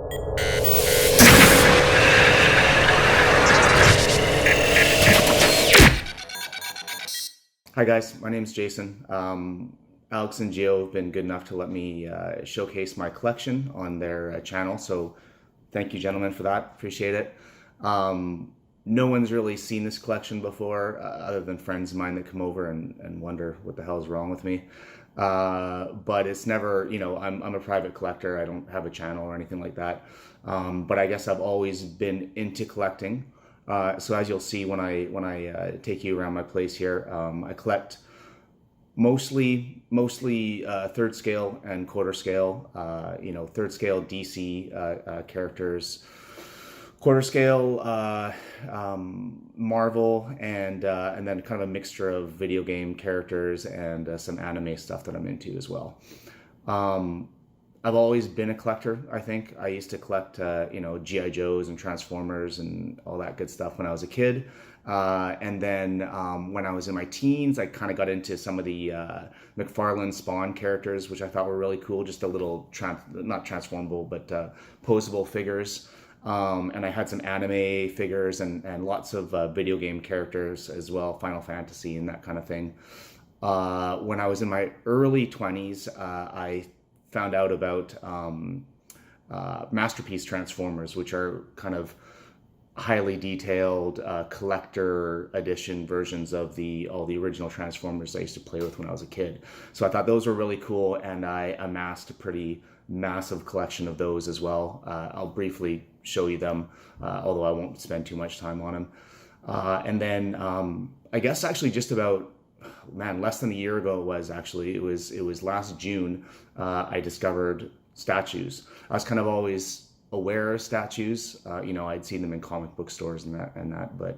Hi guys, my name is Jason. Alex and Gio have been good enough to let me showcase my collection on their channel, so thank you gentlemen for that, appreciate it. No one's really seen this collection before, other than friends of mine that come over and wonder what the hell is wrong with me. But it's never, you know, I'm a private collector, I don't have a channel or anything like that. But I guess I've always been into collecting. So as you'll see when I take you around my place here, I collect mostly third scale and quarter scale. You know, third scale DC characters, quarter scale Marvel, and then kind of a mixture of video game characters and some anime stuff that I'm into as well. I've always been a collector, I think. I used to collect, you know, G.I. Joes and Transformers and all that good stuff when I was a kid. And then when I was in my teens, I kind of got into some of the McFarlane Spawn characters, which I thought were really cool. Just a little, not transformable, but posable figures. And I had some anime figures and lots of video game characters as well, Final Fantasy and that kind of thing. When I was in my early 20s, I found out about Masterpiece Transformers, which are kind of highly detailed collector edition versions of all the original Transformers I used to play with when I was a kid. So I thought those were really cool, and I amassed a pretty massive collection of those as well. I'll briefly show you them, although I won't spend too much time on them. And then I guess actually just about, man, less than a year ago it was last June, I discovered statues. I was kind of always aware of statues. You know, I'd seen them in comic book stores and that, but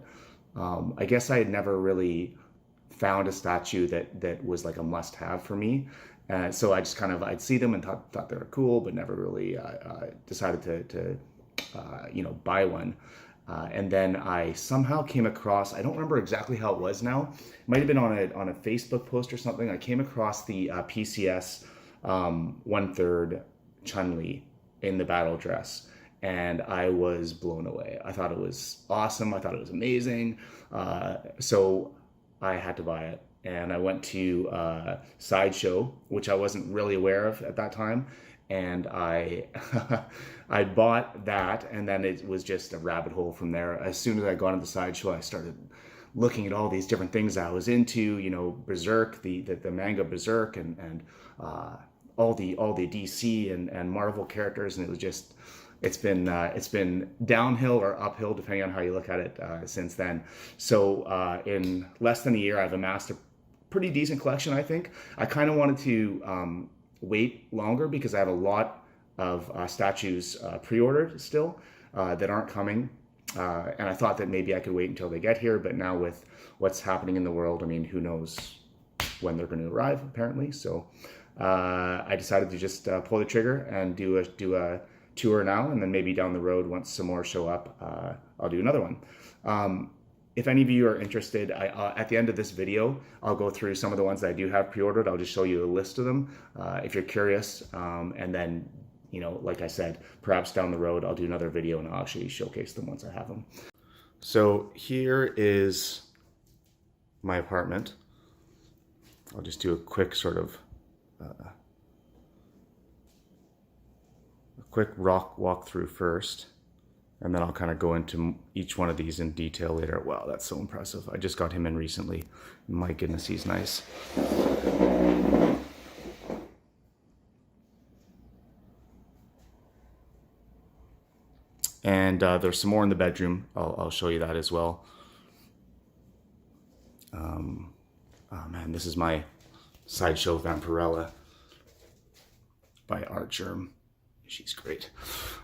I guess I had never really found a statue that was like a must-have for me. So I just kind of, I'd see them and thought they were cool, but never really decided to you know, buy one. And then I somehow came across, I don't remember exactly how it was now, it might have been on a Facebook post or something. I came across the PCS 1/3 Chun-Li in the battle dress, and I was blown away. I thought it was awesome, I thought it was amazing, so I had to buy it. And I went to Sideshow, which I wasn't really aware of at that time, and I I bought that, and then it was just a rabbit hole from there. As soon as I got into the Sideshow, I started looking at all these different things I was into, you know, Berserk, the manga Berserk, and all the DC and Marvel characters, and it was just, it's been downhill or uphill depending on how you look at it since then. So in less than a year, I've amassed a pretty decent collection, I think. I kind of wanted to wait longer because I have a lot of statues pre-ordered still that aren't coming, and I thought that maybe I could wait until they get here, but now with what's happening in the world, I mean, who knows when they're going to arrive, apparently. So I decided to just pull the trigger and do a tour now, and then maybe down the road, once some more show up, I'll do another one. If any of you are interested, at the end of this video, I'll go through some of the ones that I do have pre-ordered. I'll just show you a list of them if you're curious. And then, you know, like I said, perhaps down the road, I'll do another video and I'll actually showcase them once I have them. So here is my apartment. I'll just do a quick sort of, a quick walk through first. And then I'll kind of go into each one of these in detail later. Wow, that's so impressive. I just got him in recently. My goodness, he's nice. And there's some more in the bedroom. I'll show you that as well. Oh man, this is my Sideshow Vampirella by Art Germ. She's great.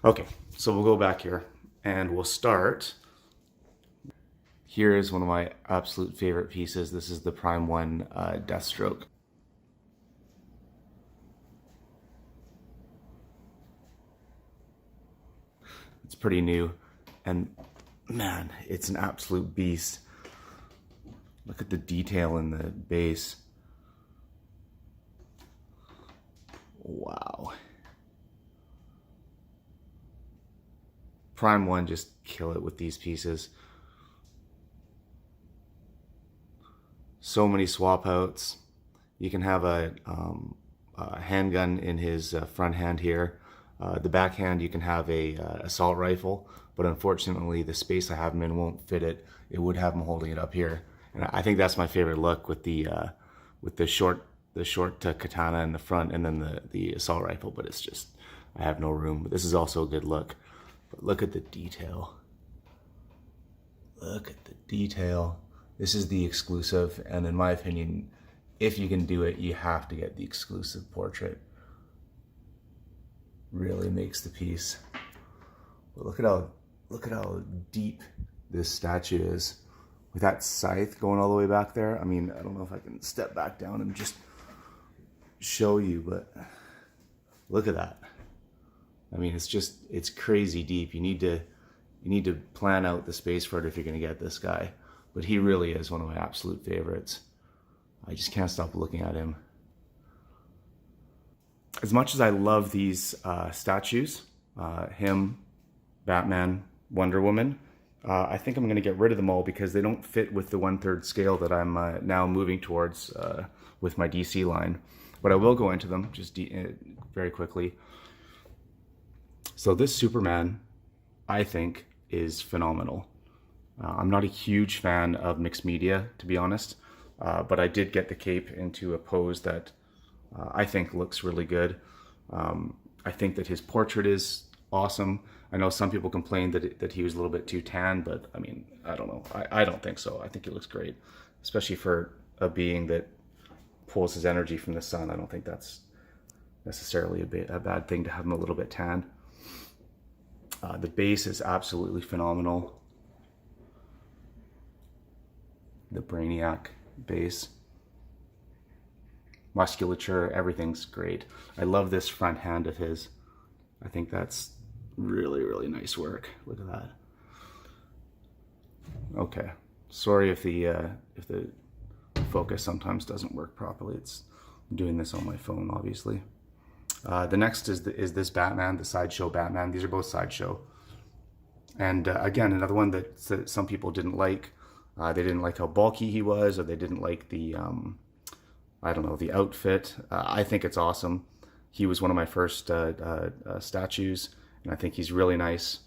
Okay, so we'll go back here. And we'll start. Here is one of my absolute favorite pieces. This is the Prime 1 Deathstroke. It's pretty new, and man, it's an absolute beast. Look at the detail in the base. Wow. Prime 1, just kill it with these pieces. So many swap outs. You can have a handgun in his front hand here. The back hand, you can have a assault rifle, but unfortunately the space I have him in won't fit it. It would have him holding it up here. And I think that's my favorite look, with the short katana in the front, and then the assault rifle, but it's just, I have no room. But this is also a good look. But look at the detail. Look at the detail. This is the exclusive, and in my opinion, if you can do it, you have to get the exclusive portrait. Really makes the piece. But look at how deep this statue is, with that scythe going all the way back there. I mean, I don't know if I can step back down and just show you, but look at that. I mean, it's crazy deep. You need to plan out the space for it if you're going to get this guy. But he really is one of my absolute favorites. I just can't stop looking at him. As much as I love these statues, him, Batman, Wonder Woman, I think I'm going to get rid of them all because they don't fit with the 1/3 scale that I'm now moving towards with my DC line. But I will go into them just very quickly. So this Superman, I think, is phenomenal. I'm not a huge fan of mixed media, to be honest, but I did get the cape into a pose that I think looks really good. I think that his portrait is awesome. I know some people complained that he was a little bit too tan, but I mean, I don't know. I don't think so. I think he looks great, especially for a being that pulls his energy from the sun. I don't think that's necessarily a bad thing to have him a little bit tan. The base is absolutely phenomenal. The Brainiac base. Musculature, everything's great. I love this front hand of his. I think that's really, really nice work. Look at that. Okay. Sorry if the focus sometimes doesn't work properly. I'm doing this on my phone, obviously. The next is this Batman, the Sideshow Batman. These are both Sideshow. And again, another one that some people didn't like. They didn't like how bulky he was, or they didn't like the, I don't know, the outfit. I think it's awesome. He was one of my first statues, and I think he's really nice.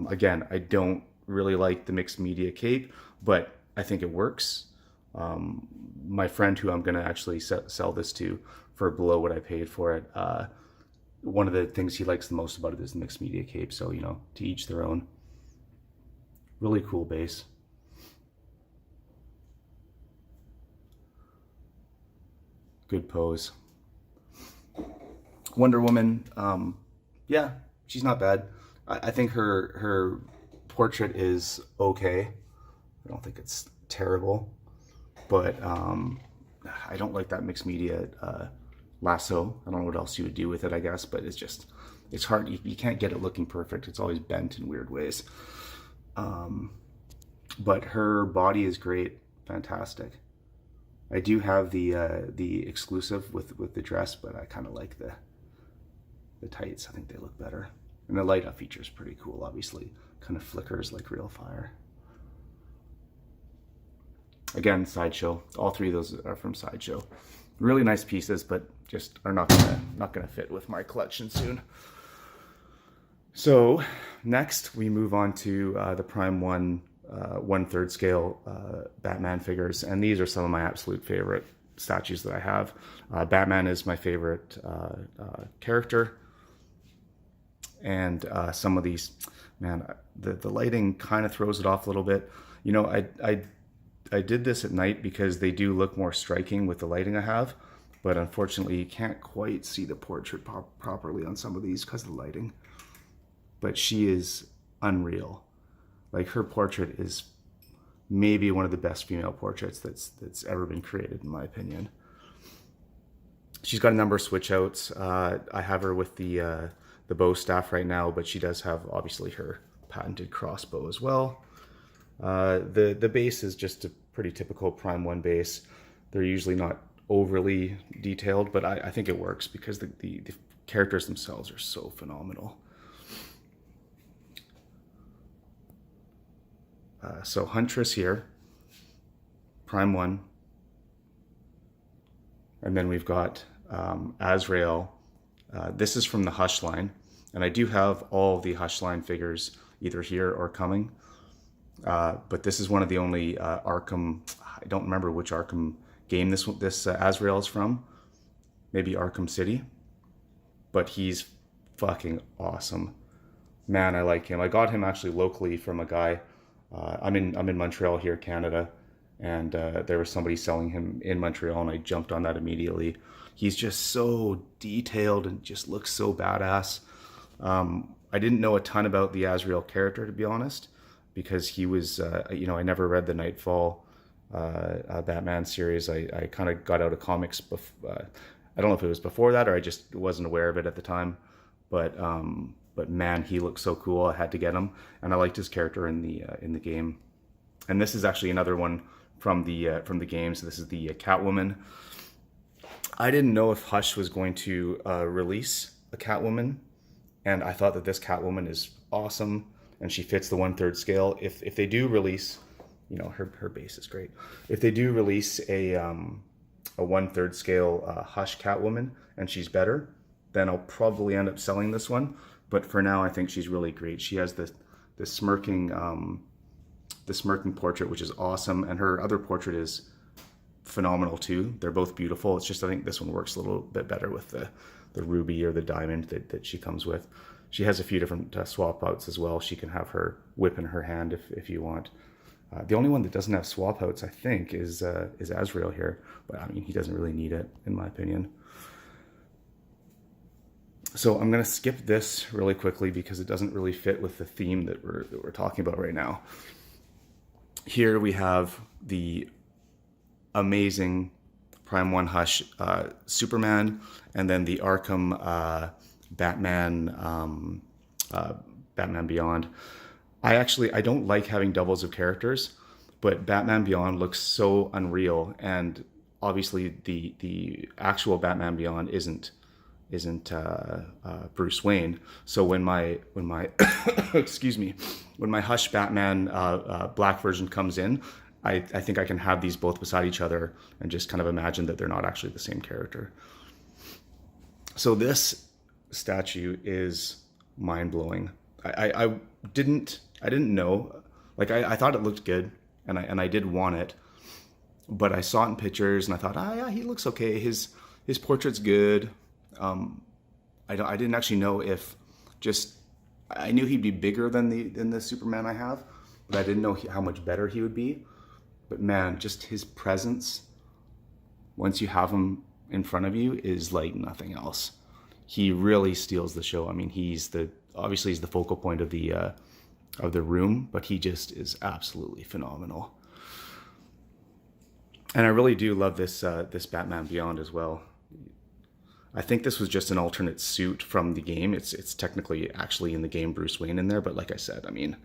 Again, I don't really like the mixed media cape, but I think it works. My friend, who I'm going to actually sell this to for below what I paid for it, one of the things he likes the most about it is the mixed media cape. So, you know, to each their own. Really cool base. Good pose. Wonder Woman, yeah, she's not bad. I think her portrait is okay. I don't think it's terrible, but I don't like that mixed media lasso. I don't know what else you would do with it, I guess, but it's hard. You can't get it looking perfect. It's always bent in weird ways. But her body is great, fantastic. I do have the exclusive with the dress, but I kind of like the tights. I think they look better. And the light up feature is pretty cool, obviously. Kind of flickers like real fire. Again, Sideshow. All three of those are from Sideshow. Really nice pieces, but just are not gonna fit with my collection soon. So next we move on to the Prime 1/3 scale Batman figures, and these are some of my absolute favorite statues that I have. Batman is my favorite character, and some of these, man, the lighting kind of throws it off a little bit. You know, I did this at night because they do look more striking with the lighting I have, but unfortunately you can't quite see the portrait properly on some of these because of the lighting. But she is unreal. Like, her portrait is maybe one of the best female portraits that's ever been created, in my opinion. She's got a number of switch outs. I have her with the bow staff right now, but she does have obviously her patented crossbow as well. The base is just a pretty typical Prime 1 base. They're usually not overly detailed, but I think it works because the characters themselves are so phenomenal. So Huntress here, Prime 1. And then we've got Azrael. This is from the Hush line. And I do have all the Hush line figures either here or coming. But this is one of the only Arkham, I don't remember which Arkham game this Azrael is from. Maybe Arkham City. But he's fucking awesome. Man, I like him. I got him actually locally from a guy. I'm in Montreal here, Canada. And there was somebody selling him in Montreal, and I jumped on that immediately. He's just so detailed and just looks so badass. I didn't know a ton about the Azrael character, to be honest, because he was, I never read the Nightfall Batman series. I kind of got out of comics. I don't know if it was before that or I just wasn't aware of it at the time. But man, he looks so cool. I had to get him, and I liked his character in the game. And this is actually another one from the game. So this is the Catwoman. I didn't know if Hush was going to release a Catwoman, and I thought that this Catwoman is awesome, and she fits the 1/3 scale. If they do release, her base is great. If they do release a 1/3 scale Hush Catwoman, and she's better, then I'll probably end up selling this one. But for now, I think she's really great. She has the smirking portrait, which is awesome, and her other portrait is phenomenal too. They're both beautiful. It's just I think this one works a little bit better with the ruby or the diamond that she comes with. She has a few different swap outs as well. She can have her whip in her hand if you want. The only one that doesn't have swap outs, I think, is Azrael here. But I mean, he doesn't really need it, in my opinion. So I'm going to skip this really quickly because it doesn't really fit with the theme that we're talking about right now. Here we have the amazing Prime 1 Hush Superman, and then the Arkham Batman Batman Beyond. I don't like having doubles of characters, but Batman Beyond looks so unreal, and obviously the actual Batman Beyond isn't Bruce Wayne. So when my excuse me, when my Hush Batman black version comes in, I think I can have these both beside each other and just kind of imagine that they're not actually the same character. So this statue is mind-blowing. I didn't know, like I thought it looked good, and I did want it, but I saw it in pictures and I thought, yeah, he looks okay. His portrait's good. I didn't actually know if I knew he'd be bigger than the Superman I have, but I didn't know how much better he would be. But man, just his presence, once you have him in front of you, is like nothing else. He really steals the show. I mean, obviously he's the focal point of the room, but he just is absolutely phenomenal. And I really do love this Batman Beyond as well. I think this was just an alternate suit from the game. It's technically actually in the game Bruce Wayne in there, but like I said, I mean,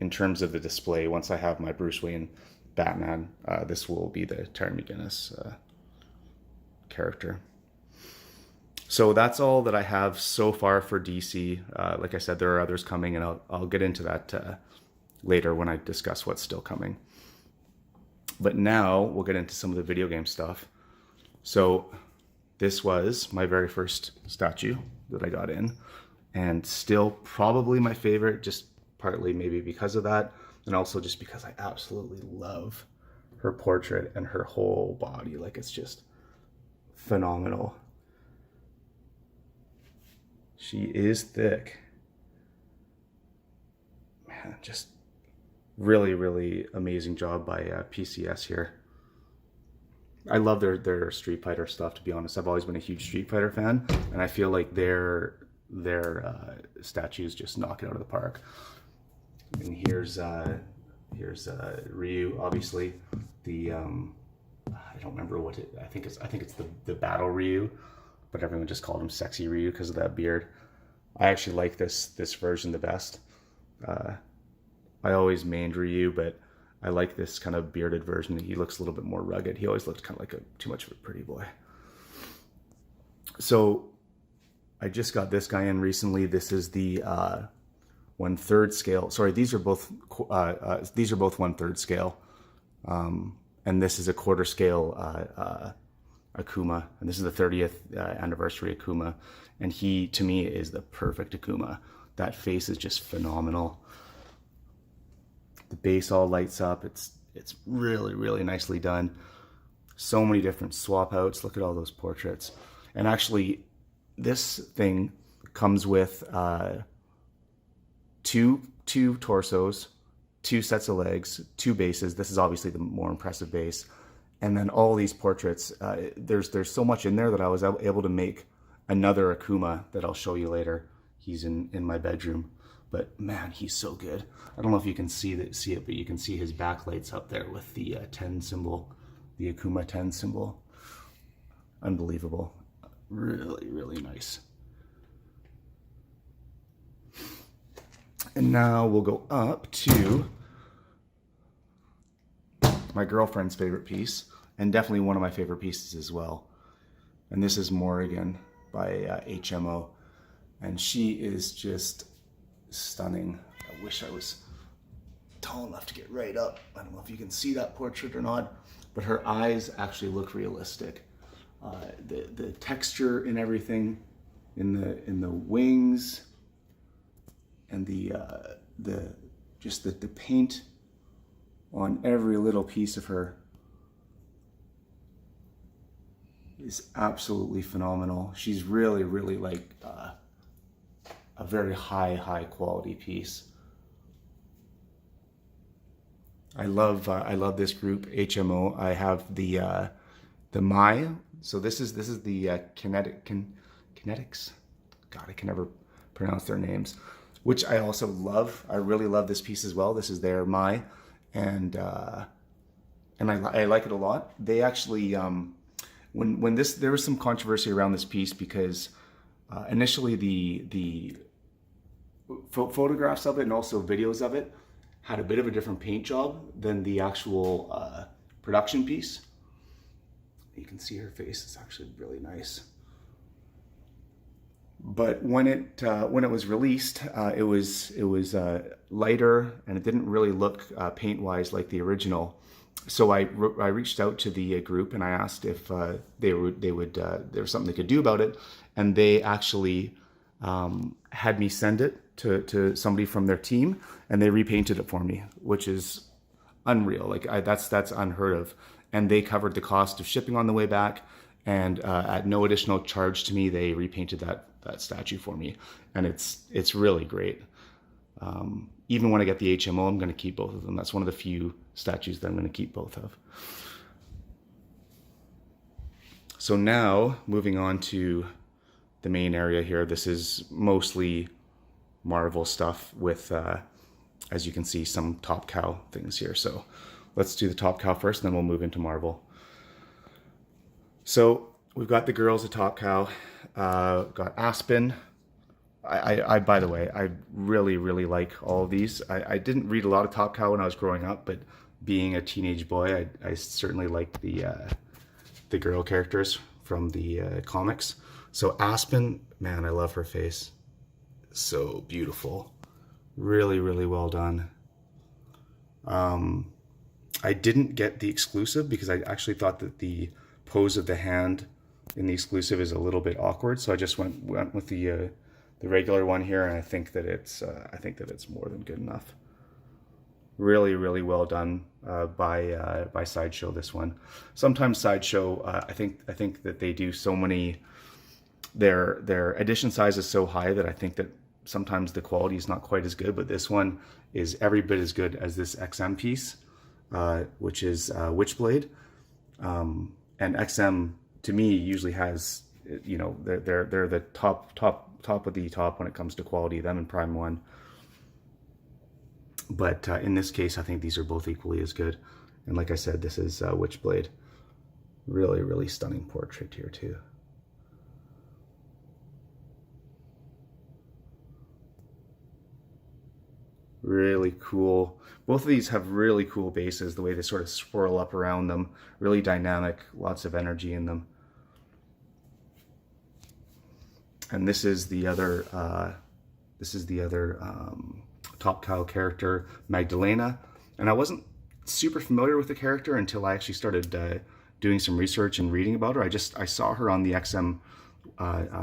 in terms of the display, once I have my Bruce Wayne Batman, this will be the Terry McGinnis character. So that's all that I have so far for DC. Like I said, there are others coming, and I'll get into that later when I discuss what's still coming. But now we'll get into some of the video game stuff. So this was my very first statue that I got in, and still probably my favorite, just partly maybe because of that, and also just because I absolutely love her portrait and her whole body. Like, it's just phenomenal. She is thick. Man, just really, really amazing job by PCS here. I love their Street Fighter stuff, to be honest. I've always been a huge Street Fighter fan, and I feel like their statues just knock it out of the park. And here's Ryu, obviously. I don't remember what I think it's the Battle Ryu, but everyone just called him Sexy Ryu because of that beard. I actually like this version the best. I always mained Ryu, but I like this kind of bearded version. He looks a little bit more rugged. He always looked kind of like too much of a pretty boy. So I just got this guy in recently. This is the 1/3 scale. Sorry, these are both 1/3 scale, and this is a 1/4 scale Akuma, and this is the 30th anniversary Akuma, and he, to me, is the perfect Akuma. That face is just phenomenal. The base all lights up. It's really, really nicely done. So many different swap outs. Look at all those portraits. And actually, this thing comes with two torsos, 2 sets of legs, 2 bases. This is obviously the more impressive base. And then all these portraits. There's so much in there that I was able to make another Akuma that I'll show you later. He's in my bedroom. But man, he's so good. I don't know if you can see it, but you can see his backlights up there with the 10 symbol, the Akuma 10 symbol. Unbelievable. Really, really nice. And now we'll go up to my girlfriend's favorite piece, and definitely one of my favorite pieces as well. And this is Morrigan by HMO. And she is just stunning. I wish I was tall enough to get right up. I don't know if you can see that portrait or not, but her eyes actually look realistic. The texture and everything in the wings, and the paint on every little piece of her is absolutely phenomenal. She's really, really like a very high quality piece. I love this group, HMO. I have the Mai. So this is the Kinetics. God, I can never pronounce their names. Which I also love. I really love this piece as well. This is their Mai, and I like it a lot. They actually when there was some controversy around this piece because initially the photographs of it and also videos of it had a bit of a different paint job than the actual production piece. You can see her face is actually really nice. But when it was released, it was lighter, and it didn't really look paint-wise like the original. So I reached out to the group and I asked if there was something they could do about it, and they actually had me send it to somebody from their team, and they repainted it for me, which is unreal. Like that's unheard of. And they covered the cost of shipping on the way back, and at no additional charge to me, they repainted that statue for me, and it's really great. Even when I get the HMO, I'm going to keep both of them. That's one of the few statues that I'm going to keep both of. So now, moving on to the main area here. This is mostly Marvel stuff with, as you can see, some Top Cow things here. So let's do the Top Cow first, and then we'll move into Marvel. So we've got the girls at Top Cow. Got Aspen. I by the way, I really, really like all of these. I didn't read a lot of Top Cow when I was growing up, but being a teenage boy, I certainly liked the girl characters from the comics. So Aspen, man, I love her face. So beautiful. Really, really well done. I didn't get the exclusive because I actually thought that the pose of the hand in the exclusive is a little bit awkward, so I just went with the regular one here, and I think that it's more than good enough. Really, really well done by Sideshow. This one. Sometimes Sideshow, I think that they do so many. Their edition size is so high that I think that sometimes the quality is not quite as good. But this one is every bit as good as this XM piece, which is Witchblade, and XM. To me, usually has, you know, they're the top of the top when it comes to quality, them and Prime 1. But in this case, I think these are both equally as good. And like I said, this is Witchblade. Really, really stunning portrait here too. Really cool. Both of these have really cool bases, the way they sort of swirl up around them. Really dynamic, lots of energy in them. And this is the other This is the other Top Cow character, Magdalena. And I wasn't super familiar with the character until I actually started doing some research and reading about her. I saw her on the XM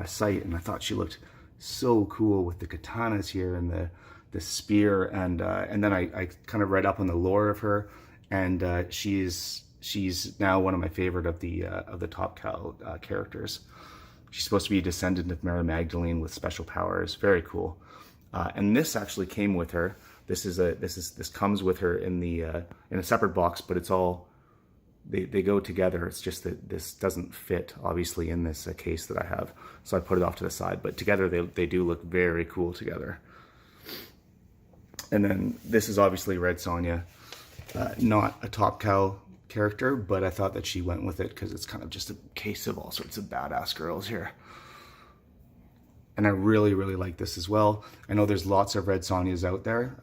site, and I thought she looked so cool with the katanas here and the spear, and then I kind of read up on the lore of her, and she's now one of my favorite of the Top Cow characters. She's supposed to be a descendant of Mary Magdalene with special powers. Very cool. And this actually came with her. This comes with her in a separate box, but it's all they go together. It's just that this doesn't fit obviously in this case that I have, so I put it off to the side. But together they do look very cool together. And then this is obviously Red Sonja, not a Top Cow character, but I thought that she went with it because it's kind of just a case of all sorts of badass girls here. And I really, really like this as well. I know there's lots of Red Sonjas out there.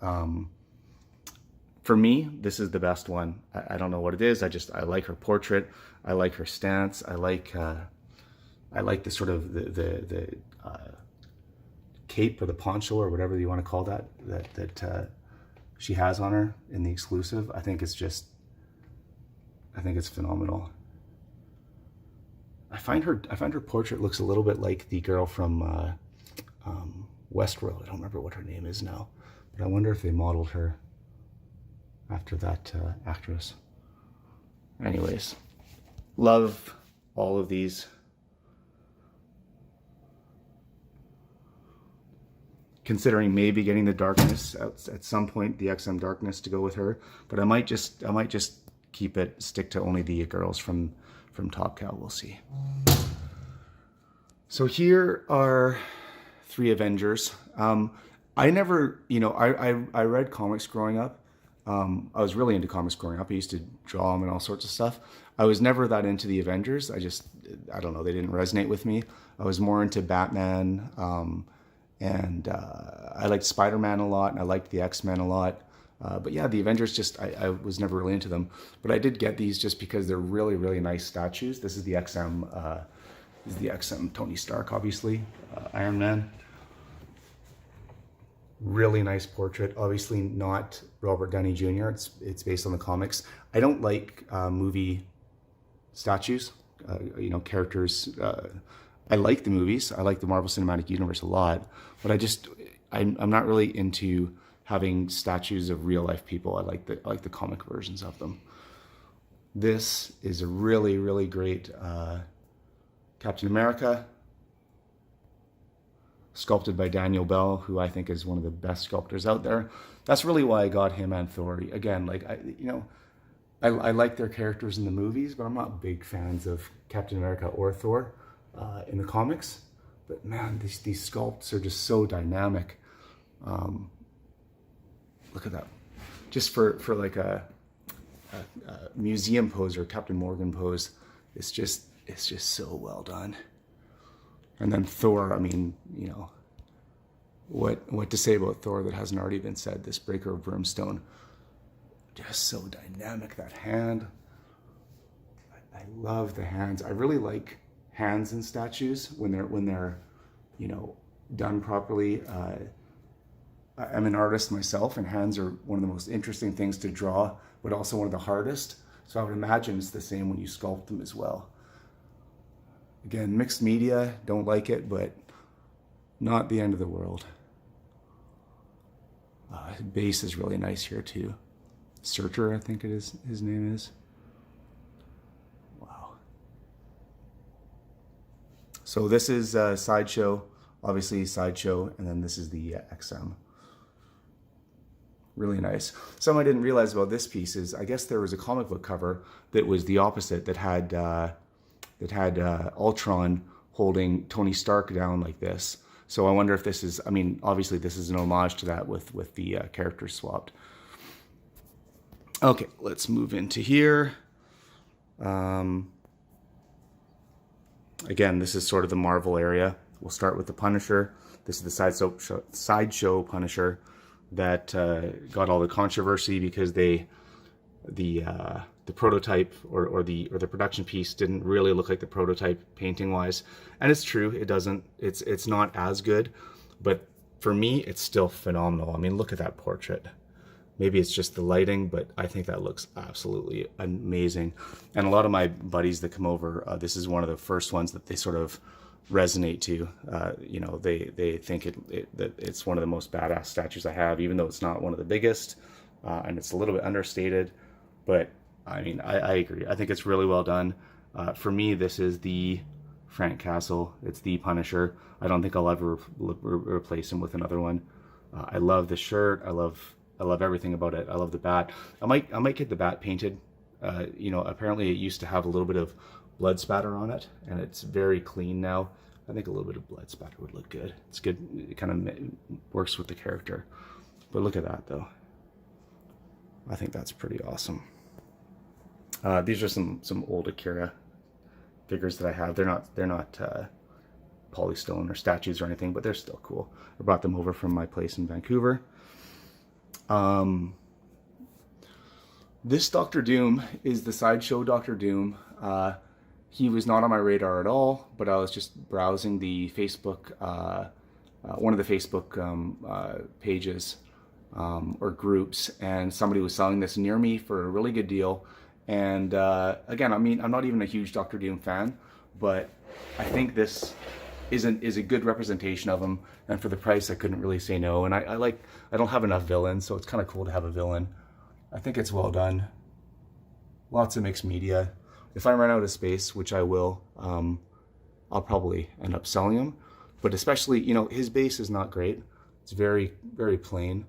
For me, this is the best one. I don't know what it is. I like her portrait. I like her stance. I like the sort of the cape or the poncho or whatever you want to call that she has on her in the exclusive. I think it's phenomenal. I find her portrait looks a little bit like the girl from Westworld. I don't remember what her name is now, but I wonder if they modeled her after that actress. Anyways, love all of these. Considering maybe getting the darkness at some point, the XM darkness to go with her, but I might just stick to only the girls from Top Cow. We'll see. So here are 3 Avengers. I never, I read comics growing up. I was really into comics growing up. I used to draw them and all sorts of stuff. I was never that into the Avengers. I don't know, they didn't resonate with me. I was more into Batman, and I liked Spider-Man a lot, and I liked the X-Men a lot. But yeah, the Avengers, I was never really into them. But I did get these just because they're really, really nice statues. This is the XM Tony Stark, obviously, Iron Man. Really nice portrait. Obviously not Robert Downey Jr. It's based on the comics. I don't like movie statues, characters. I like the movies. I like the Marvel Cinematic Universe a lot, but I'm not really into having statues of real life people. I like the comic versions of them. This is a really, really great Captain America, sculpted by Daniel Bell, who I think is one of the best sculptors out there. That's really why I got him and Thor. Again, I like their characters in the movies, but I'm not big fans of Captain America or Thor in the comics. But man, these sculpts are just so dynamic. Look at that. Just for like a museum pose or Captain Morgan pose, it's just so well done. And then Thor, I mean, what to say about Thor that hasn't already been said? This Breaker of Brimstone, just so dynamic. That hand, I love the hands. I really like hands in statues when they're done properly. I'm an artist myself, and hands are one of the most interesting things to draw, but also one of the hardest. So I would imagine it's the same when you sculpt them as well. Again, mixed media, don't like it, but not the end of the world. Base is really nice here too. Searcher, I think his name is. Wow. So this is Sideshow, obviously Sideshow, and then this is the XM. Really nice. Something I didn't realize about this piece is I guess there was a comic book cover that was the opposite, that had Ultron holding Tony Stark down like this. So I wonder if this is, I mean, obviously this is an homage to that with the characters swapped. Okay, let's move into here. Again, this is sort of the Marvel area. We'll start with the Punisher. This is the Sideshow Punisher that got all the controversy because the prototype or the production piece didn't really look like the prototype painting wise, and it's true, it doesn't. It's not as good, but for me, it's still phenomenal. I mean, look at that portrait. Maybe it's just the lighting, but I think that looks absolutely amazing. And a lot of my buddies that come over, this is one of the first ones that they sort of resonate to. You know, they think that it's one of the most badass statues I have, even though it's not one of the biggest, and it's a little bit understated. But I mean, I agree. I think it's really well done. For me, this is the Frank Castle. It's the Punisher. I don't think I'll ever replace him with another one. I love the shirt. I love everything about it. I love the bat. I might get the bat painted. You know, apparently it used to have a little bit of blood spatter on it, and it's very clean now. I think a little bit of blood spatter would look good. It's good. It kind of works with the character. But look at that, though. I think that's pretty awesome. These are some old Akira figures that I have. They're not polystone or statues or anything, but they're still cool. I brought them over from my place in Vancouver. This Doctor Doom is the Sideshow Doctor Doom. He was not on my radar at all, but I was just browsing the Facebook, one of the Facebook pages or groups, and somebody was selling this near me for a really good deal. And again, I mean, I'm not even a huge Doctor Doom fan, but I think this is a good representation of him, and for the price I couldn't really say no. And I don't have enough villains, so it's kind of cool to have a villain. I think it's well done. Lots of mixed media. If I run out of space, which I will, I'll probably end up selling him. But especially, you know, his base is not great. It's very, very plain.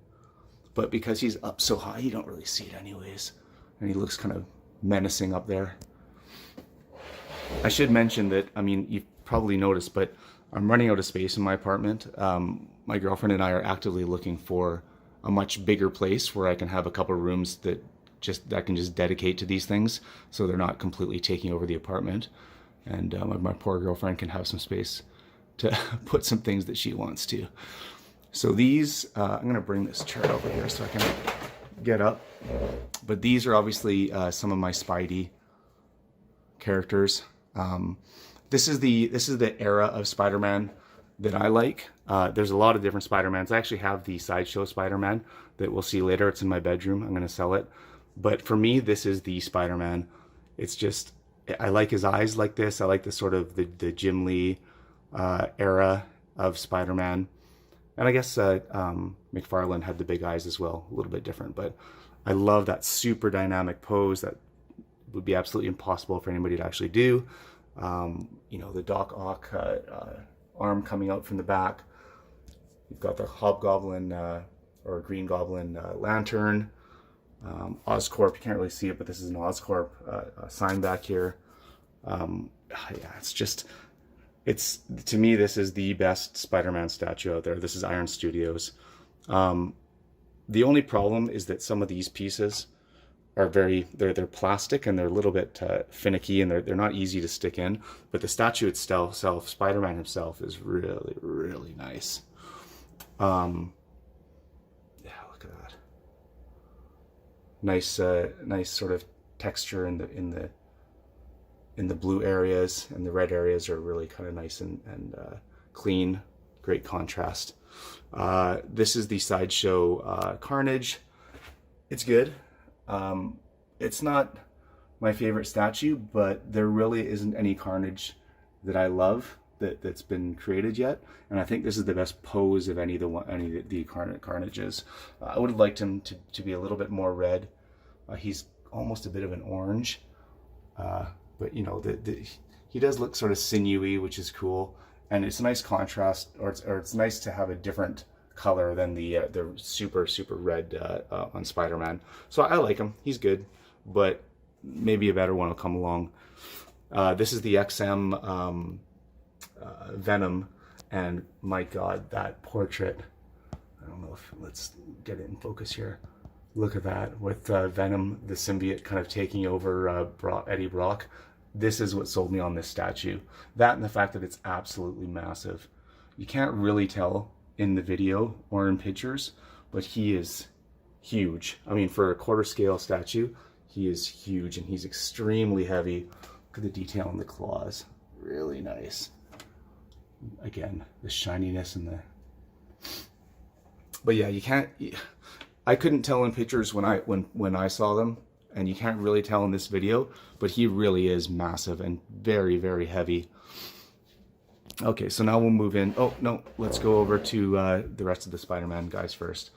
But because he's up so high, you don't really see it anyways. And he looks kind of menacing up there. I should mention that, I mean, you've probably noticed, but I'm running out of space in my apartment. My girlfriend and I are actively looking for a much bigger place where I can have a couple of rooms that I can just dedicate to these things, so they're not completely taking over the apartment. And my poor girlfriend can have some space to put some things that she wants to. So these, I'm gonna bring this chair over here so I can get up. But these are obviously some of my Spidey characters. This is the era of Spider-Man that I like. There's a lot of different Spider-Mans. I actually have the Sideshow Spider-Man that we'll see later. It's in my bedroom. I'm gonna sell it. But for me, this is the Spider-Man. It's just, I like his eyes like this. I like the sort of the Jim Lee era of Spider-Man. And I guess McFarlane had the big eyes as well, a little bit different. But I love that super dynamic pose that would be absolutely impossible for anybody to actually do. You know, the Doc Ock arm coming out from the back. You've got the Hobgoblin or Green Goblin lantern. Oscorp, you can't really see it, but this is an Oscorp sign back here. Yeah, to me, this is the best Spider-Man statue out there. This is Iron Studios. The only problem is that some of these pieces are they're plastic, and they're a little bit finicky, and they're not easy to stick in. But the statue itself, Spider-Man himself, is really, really nice. Yeah, look at that. Nice sort of texture in the blue areas, and the red areas are really kind of nice and clean. Great contrast. This is the Sideshow Carnage. It's good. It's not my favorite statue, but there really isn't any Carnage that I love that's been created yet, and I think this is the best pose of any of the Carnages. I would have liked him to be a little bit more red. He's almost a bit of an orange, but you know, he does look sort of sinewy, which is cool, and it's a nice contrast, or it's nice to have a different color than the super red on Spider-Man. So I like him. He's good, but maybe a better one will come along. This is the XM Venom, and my God, that portrait. I don't know if, let's get it in focus here. Look at that, with Venom, the symbiote, kind of taking over Eddie Brock. This is what sold me on this statue. That and the fact that it's absolutely massive. You can't really tell in the video or in pictures, but he is huge. I mean, for a quarter scale statue, he is huge, and he's extremely heavy. Look at the detail on the claws. Really nice. Again, the shininess and But yeah, you can't. I couldn't tell in pictures when I saw them, and you can't really tell in this video. But he really is massive and very, very heavy. Okay, so now we'll move in. Oh no, let's go over to the rest of the Spider-Man guys first.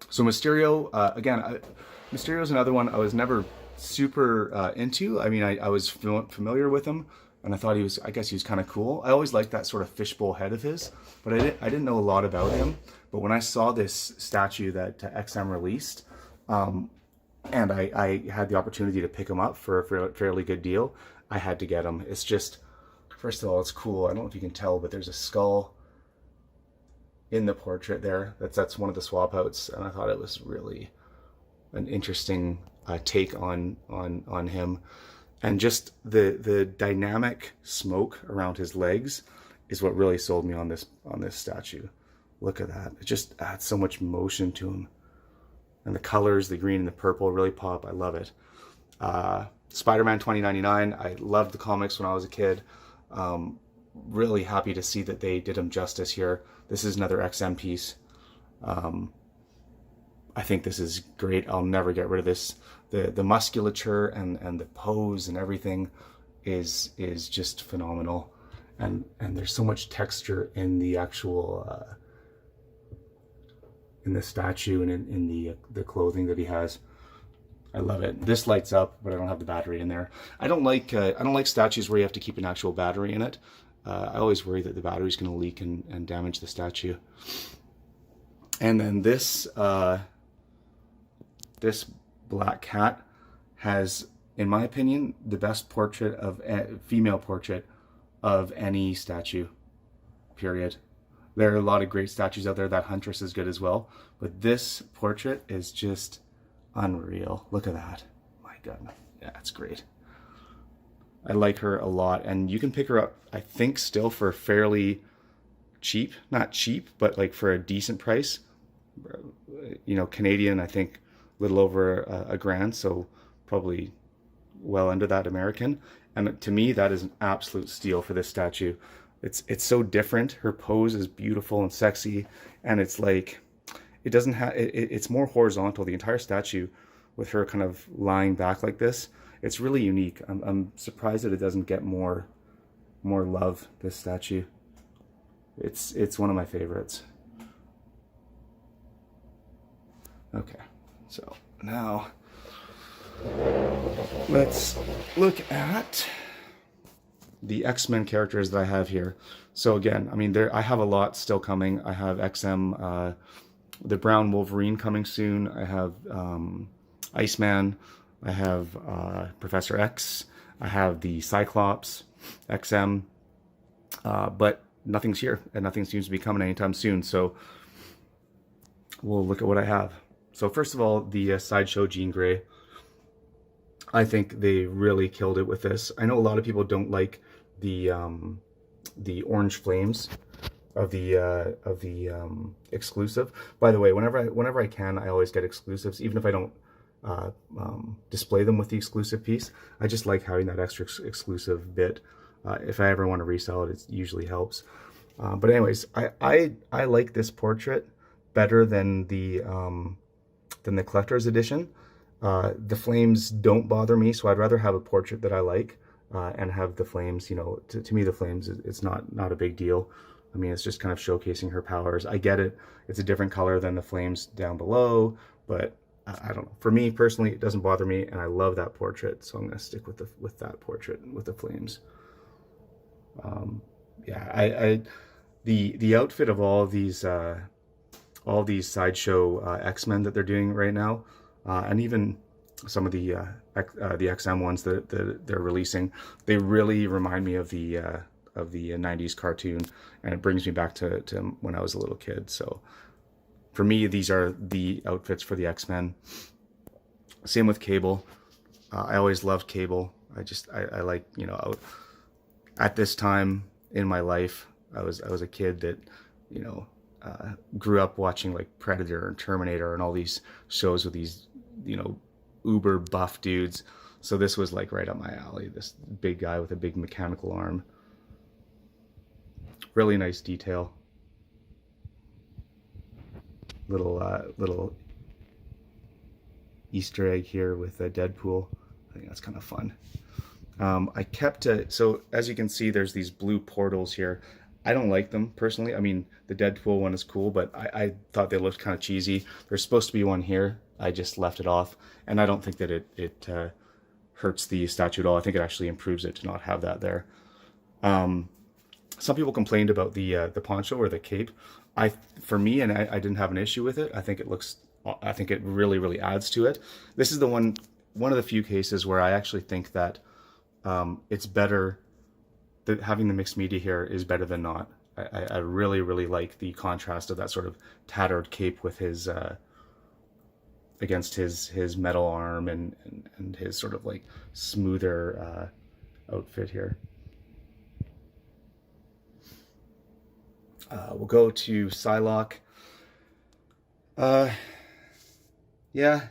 So Mysterio, again, Mysterio's another one I was never super into. I mean, I was familiar with him, and I thought I guess he was kind of cool. I always liked that sort of fishbowl head of his, but I didn't know a lot about him. But when I saw this statue that XM released, and I had the opportunity to pick him up for a fairly good deal, I had to get him. It's just, first of all, it's cool. I don't know if you can tell, but there's a skull in the portrait there. That's one of the swap outs, and I thought it was really an interesting take on him. And just the dynamic smoke around his legs is what really sold me on this statue. Look at that. It just adds so much motion to him. And the colors, the green and the purple, really pop. I love it. Spider-Man 2099. I loved the comics when I was a kid. Really happy to see that they did him justice here. This is another XM piece. I think this is great. I'll never get rid of this. The musculature and the pose and everything is just phenomenal. And there's so much texture in the actual in the statue and in the clothing that he has. I love it. This lights up, but I don't have the battery in there. I don't like statues where you have to keep an actual battery in it. I always worry that the battery's going to leak and damage the statue. And then this this black cat has, in my opinion, the best portrait of female portrait of any statue. Period. There are a lot of great statues out there. That Huntress is good as well, but this portrait is just unreal. Look at that. My God. Yeah, it's great. I like her a lot, and you can pick her up, I think, still for fairly cheap. Not cheap, but like for a decent price. You know, Canadian, I think, a little over a grand, so probably well under that American. And to me, that is an absolute steal for this statue. It's so different. Her pose is beautiful and sexy, and it's like, it doesn't have, it's more horizontal. The entire statue with her kind of lying back like this, it's really unique. I'm surprised that it doesn't get more love, this statue. It's one of my favorites. Okay, so now let's look at the X-Men characters that I have here. So again, I mean, I have a lot still coming. I have XM, the Brown Wolverine coming soon. I have Iceman. I have Professor X. I have the Cyclops, XM. But nothing's here, and nothing seems to be coming anytime soon. So we'll look at what I have. So first of all, the Sideshow Jean Grey. I think they really killed it with this. I know a lot of people don't like the orange flames of the exclusive. By the way, whenever I can, I always get exclusives, even if I don't display them with the exclusive piece. I just like having that extra exclusive bit. If I ever want to resell it, it usually helps. But anyways, I like this portrait better than the collector's edition. The flames don't bother me, so I'd rather have a portrait that I like and have the flames. You know, to me, the flames, it's not a big deal. I mean, it's just kind of showcasing her powers. I get it. It's a different color than the flames down below, but I don't know. For me personally, it doesn't bother me, and I love that portrait, so I'm gonna stick with that portrait with the flames. Yeah, the outfit of all these Sideshow X-Men that they're doing right now, and even some of the XM ones that they're releasing, they really remind me of the 90s cartoon, and it brings me back to when I was a little kid. So for me, these are the outfits for the X-Men. Same with Cable. I always loved Cable. I like, you know, at this time in my life, I was a kid that, you know, grew up watching like Predator and Terminator and all these shows with these, you know, uber buff dudes. So this was like right up my alley. This big guy with a big mechanical arm. Really nice detail. little Easter egg here with Deadpool. I think that's kind of fun. I kept so as you can see, there's these blue portals here. I don't like them personally. I mean, the Deadpool one is cool, but I thought they looked kind of cheesy. There's supposed to be one here. I just left it off, and I don't think that it hurts the statue at all. I think it actually improves it to not have that there. Some people complained about the poncho or the cape. For me, and I didn't have an issue with it. I think it really, really adds to it. This is the one of the few cases where I actually think that it's better that having the mixed media here is better than not. I really, really like the contrast of that sort of tattered cape with his against his metal arm and his sort of like smoother outfit here. We'll go to Psylocke. Yeah,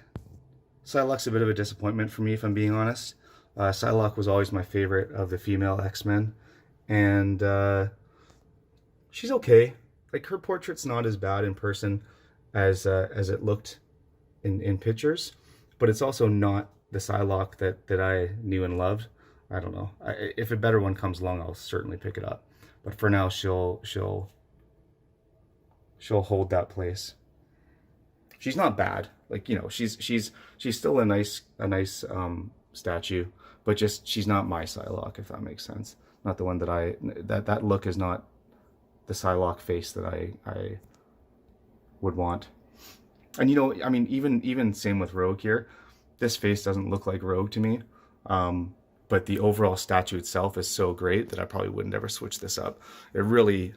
Psylocke's a bit of a disappointment for me, if I'm being honest. Psylocke was always my favorite of the female X-Men, and she's okay. Like, her portrait's not as bad in person as it looked in pictures, but it's also not the Psylocke that I knew and loved. I don't know. If a better one comes along, I'll certainly pick it up. But for now, she'll hold that place. She's not bad. Like, you know, she's still a nice statue, but just she's not my Psylocke, if that makes sense. Not the one that that look is not the Psylocke face that I would want. And, you know, I mean, even same with Rogue here. This face doesn't look like Rogue to me. But the overall statue itself is so great that I probably wouldn't ever switch this up. It really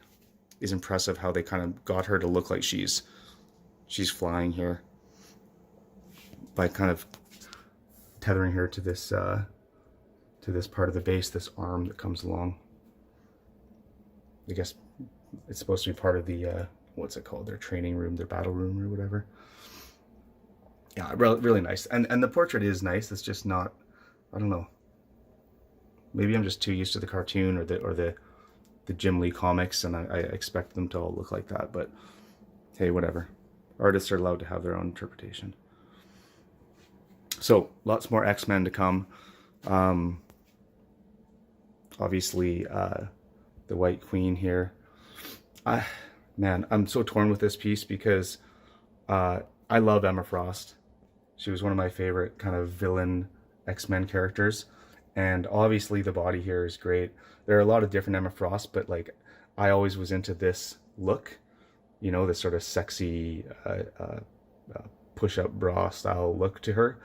is impressive how they kind of got her to look like she's flying here by kind of tethering her to this part of the base, this arm that comes along. I guess it's supposed to be part of the what's it called? Their training room, their battle room, or whatever. Yeah, really nice. And the portrait is nice. It's just not. I don't know. Maybe I'm just too used to the cartoon or the Jim Lee comics, and I expect them to all look like that. But hey, whatever. Artists are allowed to have their own interpretation. So lots more X-Men to come. Obviously, the White Queen here. Man, I'm so torn with this piece because I love Emma Frost. She was one of my favorite kind of villain X-Men characters. And obviously the body here is great. There are a lot of different Emma Frost, but like I always was into this look, you know, this sort of sexy push-up bra style look to her.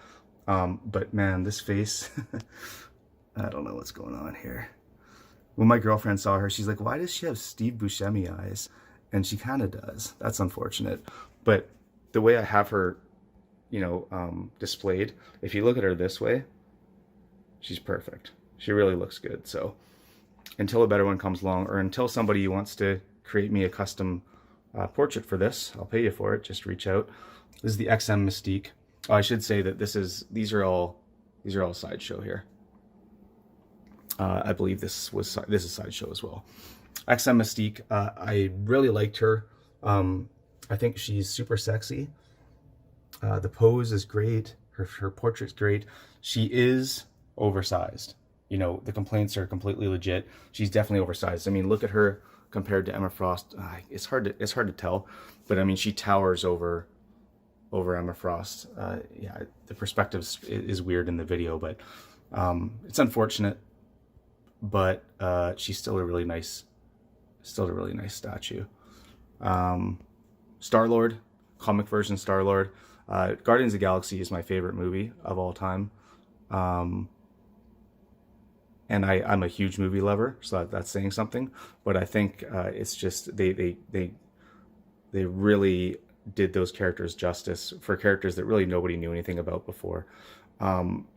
But man, this face, I don't know what's going on here. When my girlfriend saw her, she's like, why does she have Steve Buscemi eyes? And she kind of does. That's unfortunate. But the way I have her, you know, displayed, if you look at her this way, she's perfect. She really looks good. So until a better one comes along, or until somebody wants to create me a custom portrait for this, I'll pay you for it. Just reach out. This is the XM Mystique. Oh, I should say that these are all Sideshow here. I believe this is Sideshow as well. XM Mystique. I really liked her. I think she's super sexy. The pose is great. Her portrait's great. She is oversized. You know, the complaints are completely legit. She's definitely oversized. I mean, look at her compared to Emma Frost. It's hard to tell, but I mean, she towers over Emma Frost. Yeah, the perspective is weird in the video, but it's unfortunate. But she's still a really nice statue. Star-Lord, comic version Star-Lord. Guardians of the Galaxy is my favorite movie of all time. And I'm a huge movie lover, so that's saying something. But I think it's just they really did those characters justice for characters that really nobody knew anything about before.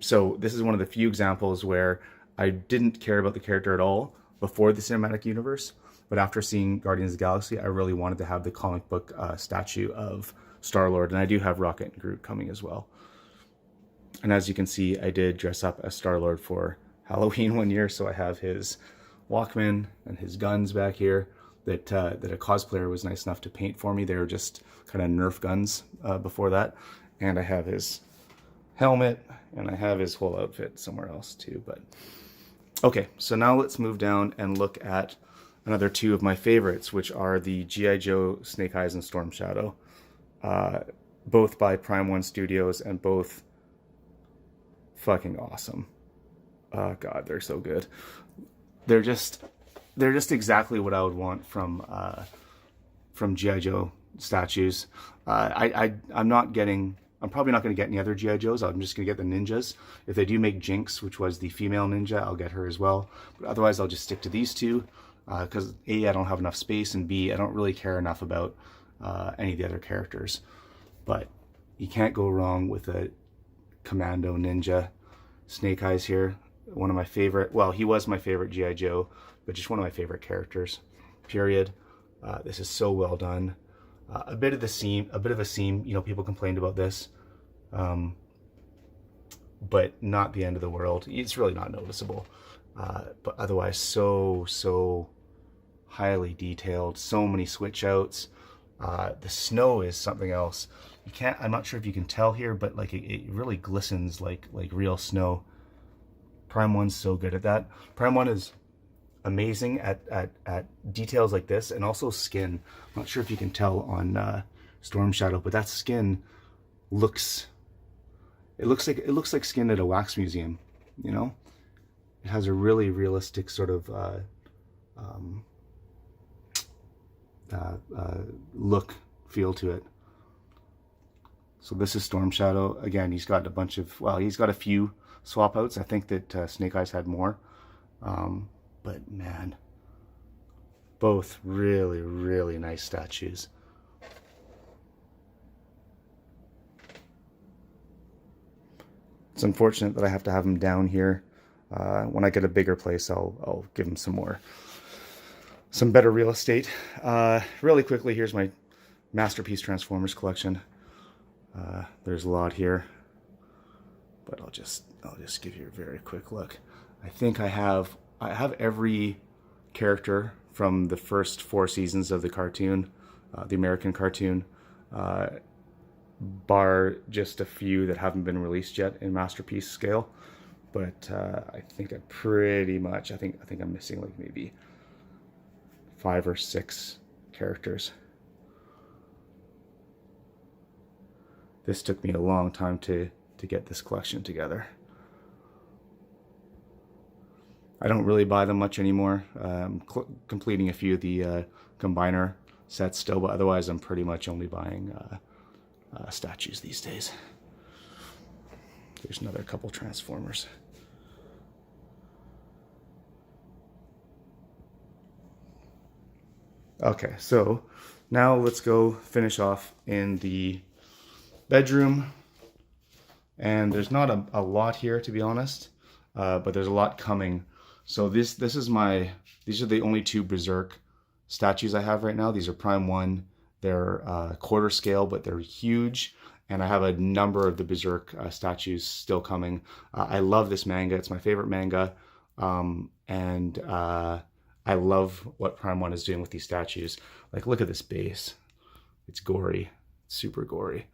So this is one of the few examples where I didn't care about the character at all before the cinematic universe, but after seeing Guardians of the Galaxy, I really wanted to have the comic book statue of Star-Lord, and I do have Rocket and Groot coming as well. And as you can see, I did dress up as Star-Lord for Halloween one year, so I have his Walkman and his guns back here. that a cosplayer was nice enough to paint for me. They were just kind of Nerf guns before that. And I have his helmet, and I have his whole outfit somewhere else too. But okay, so now let's move down and look at another two of my favorites, which are the G.I. Joe Snake Eyes and Storm Shadow, both by Prime One Studios, and both fucking awesome. Oh God, they're so good. They're just exactly what I would want from G.I. Joe statues. I'm probably not going to get any other G.I. Joes. I'm just going to get the ninjas. If they do make Jinx, which was the female ninja, I'll get her as well. But otherwise, I'll just stick to these two because A, I don't have enough space, and B, I don't really care enough about any of the other characters. But you can't go wrong with a Commando Ninja. Snake Eyes here, one of my favorite, well, he was my favorite G.I. Joe, but just one of my favorite characters, period. This is so well done. A bit of a seam, you know, people complained about this, but not the end of the world. It's really not noticeable, but otherwise so highly detailed, so many switch outs. The snow is something else. I'm not sure if you can tell here, but like it really glistens like real snow. Prime One's so good at that. Prime One is amazing at details like this, and also skin. I'm not sure if you can tell on Storm Shadow, but that skin looks like skin at a wax museum, you know? It has a really realistic sort of look, feel to it. So this is Storm Shadow. Again, he's got a bunch of, well, he's got a few swap outs. I think that Snake Eyes had more. But man, both really, really nice statues. It's unfortunate that I have to have them down here. When I get a bigger place, I'll give them some better real estate. Really quickly, here's my Masterpiece Transformers collection. There's a lot here, but I'll just give you a very quick look. I think I have every character from the first 4 seasons of the cartoon, the American cartoon, bar just a few that haven't been released yet in Masterpiece scale. But I think I think I'm missing like maybe 5 or 6 characters. This took me a long time to get this collection together. I don't really buy them much anymore. I'm completing a few of the combiner sets still, but otherwise I'm pretty much only buying statues these days. There's another couple Transformers. Okay, so now let's go finish off in the bedroom. And there's not a lot here, to be honest, but there's a lot coming. So these are the only 2 Berserk statues I have right now. These are Prime One. They're quarter scale, but they're huge. And I have a number of the Berserk statues still coming. I love this manga. It's my favorite manga. And I love what Prime One is doing with these statues. Like, look at this base. It's gory, super gory,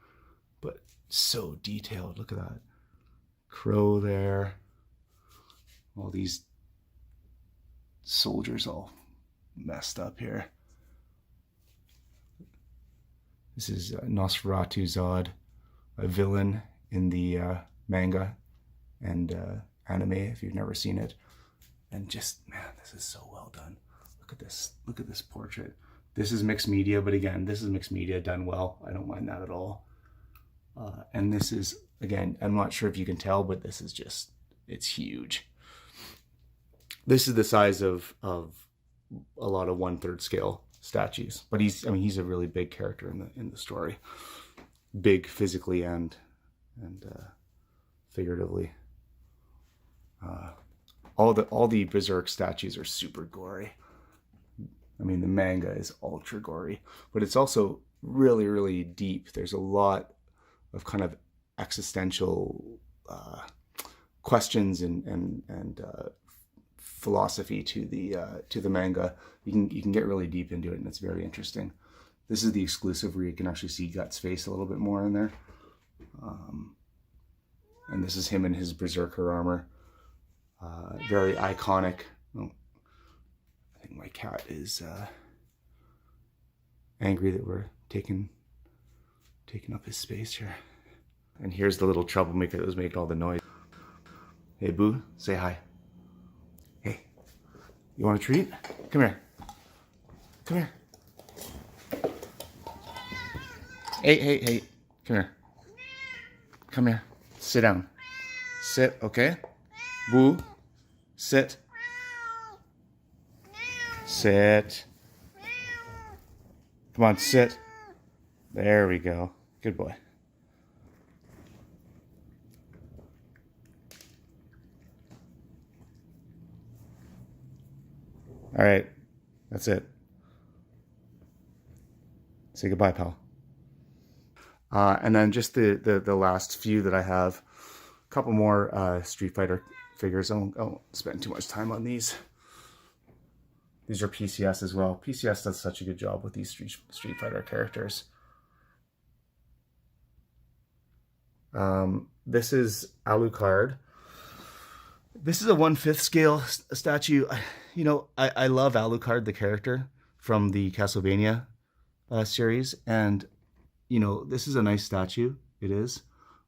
but so detailed. Look at that. Crow there. All these soldiers all messed up here. This is Nosferatu Zod, a villain in the manga and anime, if you've never seen it. And just, man, this is so well done. Look at this. Look at this portrait. This is mixed media, but again, this is mixed media done well. I don't mind that at all. And this is, again, I'm not sure if you can tell, but this is just, it's huge. This is the size of a lot of 1/3 scale statues, but he's a really big character in the story, big physically and figuratively. All the Berserk statues are super gory. I mean, the manga is ultra gory, but it's also really, really deep. There's a lot of kind of existential questions and philosophy to the manga. You can get really deep into it, and it's very interesting. This is the exclusive where you can actually see Guts' face a little bit more in there. And this is him in his Berserker armor. Very iconic. Oh, I think my cat is angry that we're taking up his space here. And here's the little troublemaker that was making all the noise. Hey, Boo, say hi. Hey, you want a treat? Come here. Come here. Hey, come here. Come here. Sit down. Sit, okay? Boo, sit. Sit. Come on, sit. There we go. Good boy. All right, that's it. Say goodbye, pal. And then just the last few that I have, a couple more Street Fighter figures. I won't spend too much time on these. These are PCS as well. PCS does such a good job with these Street Fighter characters. This is Alucard. This is a 1/5 scale statue. You know, I love Alucard, the character from the Castlevania series. And, you know, this is a nice statue. It is.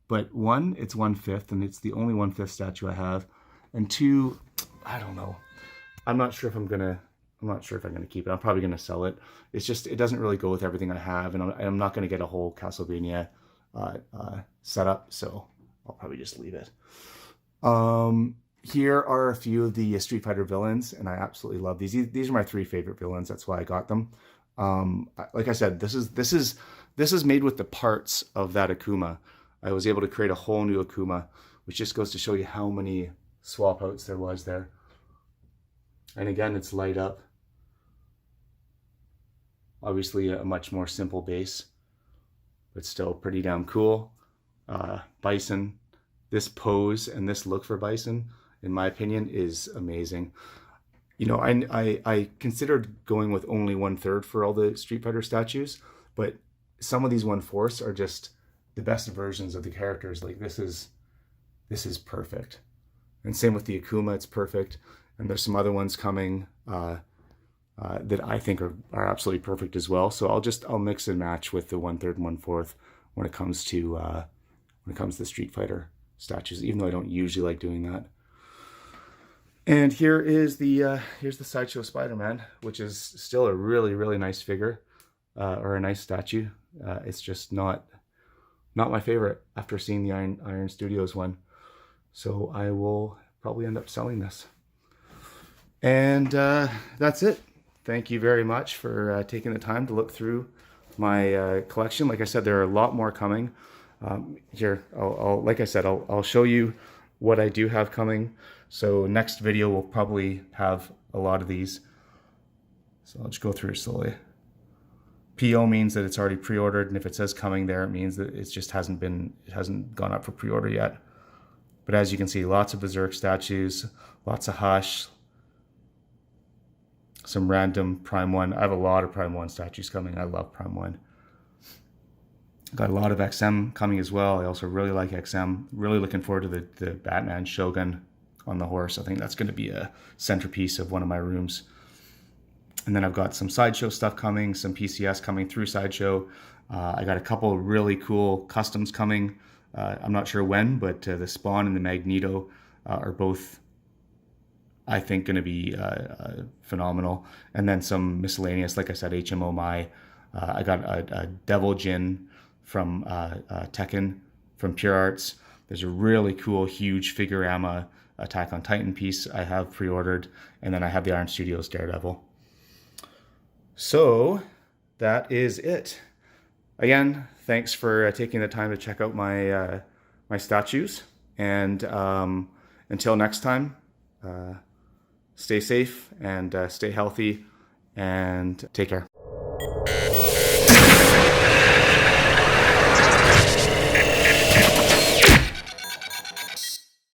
But one, it's 1/5, and it's the only 1/5 statue I have. And two, I don't know. I'm not sure if I'm gonna keep it. I'm probably gonna sell it. It's just, it doesn't really go with everything I have, and I'm not gonna get a whole Castlevania setup, so I'll probably just leave it. Here are a few of the Street Fighter villains, and I absolutely love these. These are my 3 favorite villains. That's why I got them. Like I said, this is made with the parts of that Akuma. I was able to create a whole new Akuma, which just goes to show you how many swap outs there was there. And again, it's light up. Obviously a much more simple base, but still pretty damn cool. Bison, this pose and this look for Bison, in my opinion, is amazing. You know, I considered going with only 1/3 for all the Street Fighter statues, but some of these 1/4 are just the best versions of the characters. Like this is perfect. And same with the Akuma, it's perfect. And there's some other ones coming that I think are absolutely perfect as well. So I'll mix and match with the 1/3 and 1/4 when it comes to Street Fighter statues, even though I don't usually like doing that. And here's the Sideshow Spider-Man, which is still a really, really nice figure, or a nice statue. It's just not my favorite after seeing the Iron Studios one. So I will probably end up selling this. And that's it. Thank you very much for taking the time to look through my collection. Like I said, there are a lot more coming. Here, I'll show you what I do have coming. So next video will probably have a lot of these. So I'll just go through it slowly. PO means that it's already pre-ordered, and if it says coming there, it means that it just hasn't gone up for pre-order yet. But as you can see, lots of Berserk statues, lots of Hush, some random Prime 1. I have a lot of Prime 1 statues coming. I love Prime 1. Got a lot of XM coming as well. I also really like XM. Really looking forward to the Batman Shogun on the horse. I think that's going to be a centerpiece of one of my rooms. And then I've got some Sideshow stuff coming, some PCS coming through Sideshow. I got a couple of really cool customs coming. I'm not sure when, but the Spawn and the Magneto are both, I think, going to be phenomenal. And then some miscellaneous, like I said, HMO Mai. I got a Devil Jin from Tekken, from Pure Arts. There's a really cool, huge Figurama Attack on Titan piece I have pre-ordered. And then I have the Iron Studios Daredevil. So that is it. Again, thanks for taking the time to check out my my statues. And until next time, stay safe and stay healthy and take care.